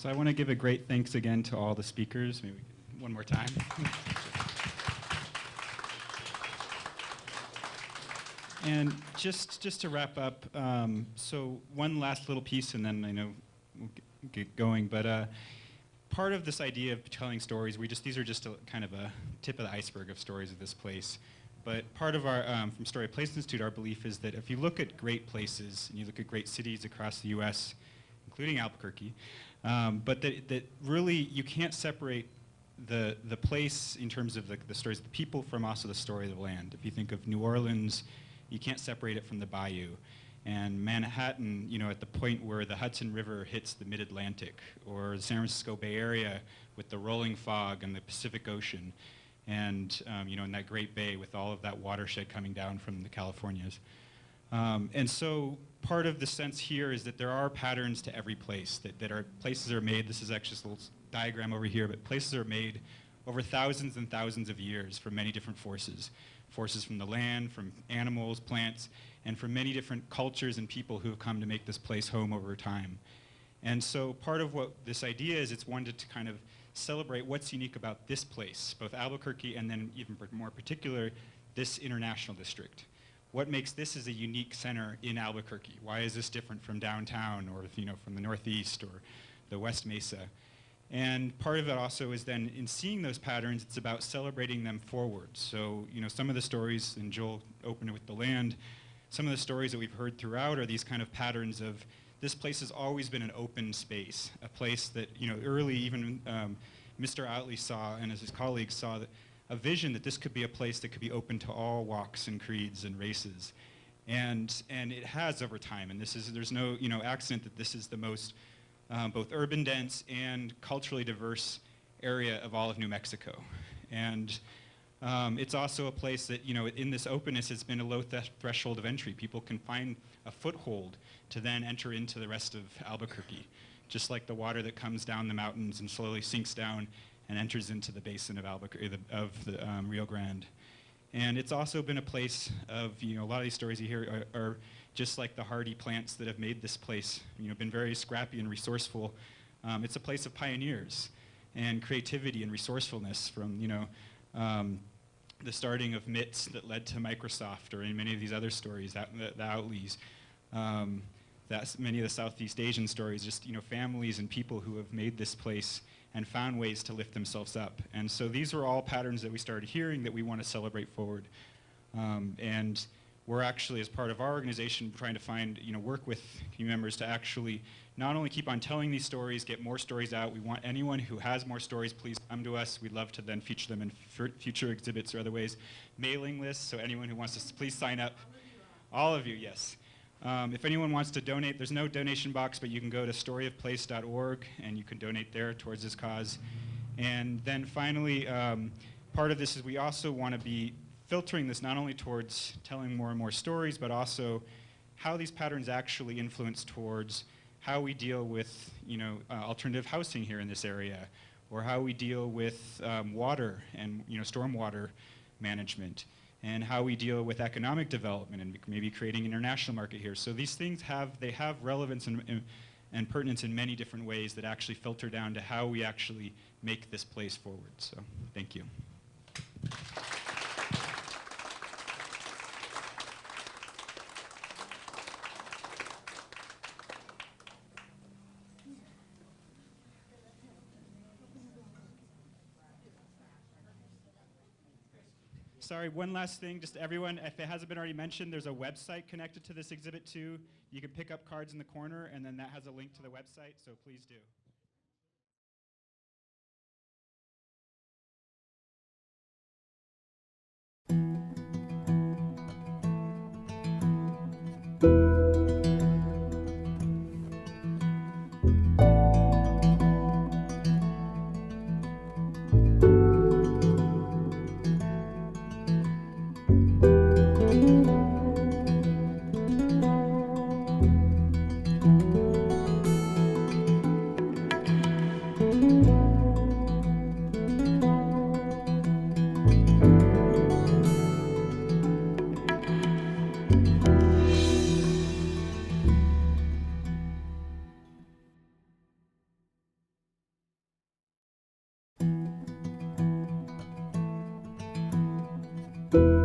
So I want to give a great thanks again to all the speakers. Maybe one more time. And just to wrap up, so one last little piece, and then I know we'll get going. But part of this idea of telling stories, these are just kind of a tip of the iceberg of stories of this place. But part of our, from Story of Place Institute, our belief is that if you look at great places, and you look at great cities across the U.S., including Albuquerque, but that really you can't separate the place in terms of the stories of the people from also the story of the land. If you think of New Orleans, you can't separate it from the bayou. And Manhattan, at the point where the Hudson River hits the mid-Atlantic, or the San Francisco Bay Area with the rolling fog and the Pacific Ocean, and in that Great Bay with all of that watershed coming down from the Californias. And so part of the sense here is that there are patterns to every place, that places are made. This is actually a little diagram over here, but places are made over thousands and thousands of years from many different forces. Forces from the land, from animals, plants, and from many different cultures and people who have come to make this place home over time. And so part of what this idea is, it's wanted to kind of celebrate what's unique about this place, both Albuquerque and then even more particular, this international district. What makes this as a unique center in Albuquerque? Why is this different from downtown or from the Northeast or the West Mesa? And part of it also is then in seeing those patterns, it's about celebrating them forward. So some of the stories, and Joel opened it with the land, some of the stories that we've heard throughout are these kind of patterns of this place has always been an open space, a place that early even Mr. Outley saw and as his colleagues saw a vision that this could be a place that could be open to all walks and creeds and races. And it has over time, and there's no accident that this is the most both urban dense and culturally diverse area of all of New Mexico. And it's also a place that, in this openness has been a low threshold of entry. People can find a foothold to then enter into the rest of Albuquerque, just like the water that comes down the mountains and slowly sinks down and enters into the basin of Albuquerque, of the Rio Grande. And it's also been a place of, a lot of these stories you hear are just like the hardy plants that have made this place, been very scrappy and resourceful. It's a place of pioneers and creativity and resourcefulness from, the starting of MITS that led to Microsoft, or in many of these other stories, the Outleys, many of the Southeast Asian stories, just families and people who have made this place and found ways to lift themselves up. And so these are all patterns that we started hearing that we want to celebrate forward. And we're actually, as part of our organization, trying to find, work with community members to actually not only keep on telling these stories, get more stories out. We want anyone who has more stories, please come to us. We'd love to then feature them in future exhibits or other ways. Mailing lists, so anyone who wants to, please sign up. All of you, yes. If anyone wants to donate, there's no donation box, but you can go to storyofplace.org and you can donate there towards this cause. And then finally, part of this is we also want to be filtering this not only towards telling more and more stories, but also how these patterns actually influence towards how we deal with alternative housing here in this area, or how we deal with water and stormwater management, and how we deal with economic development and maybe creating an international market here. So these things have relevance and pertinence in many different ways that actually filter down to how we actually make this place forward. So thank you. Sorry, one last thing, just everyone, if it hasn't been already mentioned, there's a website connected to this exhibit too. You can pick up cards in the corner, and then that has a link to the website, so please do. you.